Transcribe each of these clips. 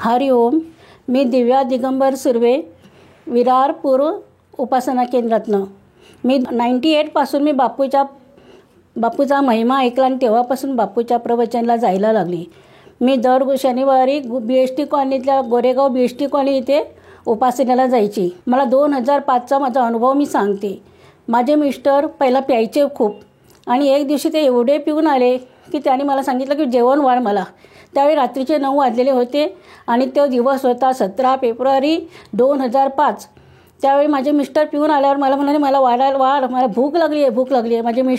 हरि ओम. मी दिव्या दिगंबर सुर्वे, विरार पूर्व उपासना केंद्रातनं. मी 98पासून मी बापूचा महिमा ऐकला आणि तेव्हापासून बापूच्या प्रवचनाला जायला लागली. मी दर शनिवारी BST कॉलनीतल्या गोरेगाव BST कॉलनी इथे उपासनेला जायची. मला 2005चा माझा अनुभव मी सांगते. माझे मिस्टर पहिला प्यायचे खूप आणि एक दिवशी ते एवढे पिऊन आले की त्यांनी मला सांगितलं की जेवण वाढ मला. त्यावेळी रात्रीचे 9 वाजलेले होते आणि तो दिवस होता 17 फेब्रुवारी 2005. त्यावेळी माझे मिस्टर पिऊन आल्यावर मला म्हणाले मला वाढ मला भूक लागली आहे.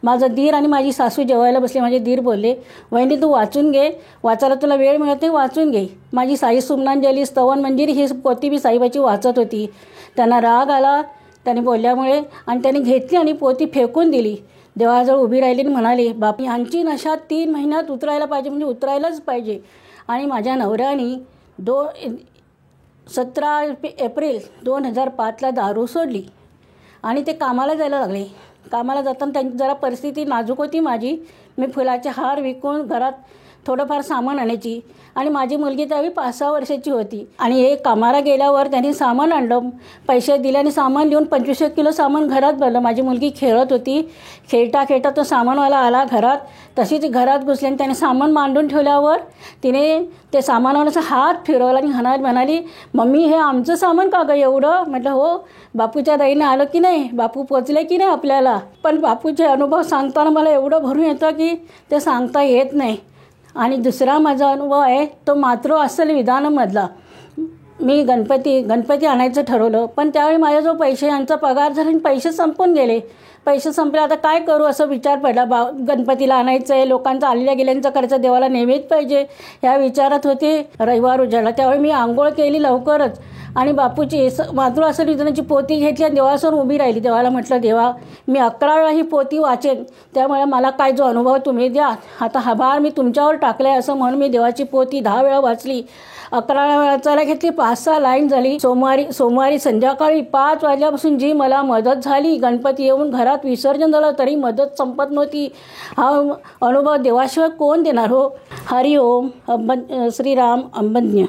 माझं दीर आणि माझी सासू जेवायला बसले. माझे दीर बोलले, वहिनी तू वाचून घे, वाचायला तुला वेळ मिळत नाही, वाचून घे. माझी साई सुमनांजली स्तवन मंजिरी ही पोथी मी साईबाची वाचत होती. त्यांना राग आला त्यांनी बोलल्यामुळे आणि त्यांनी घेतली आणि पोथी फेकून दिली. देवाजवळ उभी राहिली आणि म्हणाली, बाप यांची नशा 3 महिन्यात उतरायला पाहिजे, म्हणजे उतरायलाच पाहिजे. आणि माझ्या नवऱ्याने 17 एप्रिल 2005ला दारू सोडली आणि ते कामाला जायला लागले. कामाला जाताना त्यांची जरा परिस्थिती नाजूक होती माझी. मी फुलाचे हार विकून घरात थोडंफार सामान आणायची आणि माझी मुलगी त्यावेळी 5-6 वर्षाची होती. आणि हे कामाला गेल्यावर त्यांनी सामान आणलं, पैसे दिले आणि सामान लिहून 25 किलो सामान घरात भरलं. माझी मुलगी खेळत होती. खेळता तो सामानवाला आला घरात. तशीच घरात घुसली आणि त्याने सामान मांडून ठेवल्यावर तिने ते सामानवाल्याचा हात फिरवला आणि म्हणाली, मम्मी हे आमचं सामान का गं एवढं? म्हटलं हो, बापूच्या दयेने आलं की नाही, बापू पोचले की नाही आपल्याला. पण बापूचे अनुभव सांगताना मला एवढं भरून येतं की ते सांगता येत नाही. आणि दुसरा माझा अनुभव आहे तो मातृ अस्सल विधानमधला. मी गणपती आणायचं ठरवलं, पण त्यावेळी माझ्याजवळ पैसे, यांचा पगार झाला आणि पैसे संपून गेले. पैसे संपले, आता काय करू असा विचार पडला. गणपतीला आणायचं आहे, लोकांचा आलेल्या गेल्यांचा खर्च देवाला नेहमीच पाहिजे ह्या विचारात होते. रविवार उजाडला त्यावेळी मी आंघोळ केली लवकरच आणि बापूची मातृ अस्सल विधानाची पोथी घेतली आणि देवासमोर उभी राहिली. देवाला म्हटलं, देवा मी 11 वेळा ही पोथी वाचेन, त्यामुळे मला काय जो अनुभव तुम्ही द्या, आता हा भार मी तुमच्यावर टाकला आहे असं म्हणून मी देवाची पोथी 10 वेळा वाचली. 11 वाचायला घेतली, 5-6 लाईन झाली. सोमवारी संध्याकाळी 5 वाजल्यापासून जी मला मदत झाली, गणपती येऊन घरात विसर्जन झालं तरी मदत संपत नव्हती. हा अनुभव देवाशिवाय कोण देणार हो. हरि ओम. श्रीराम अंबज्ञ.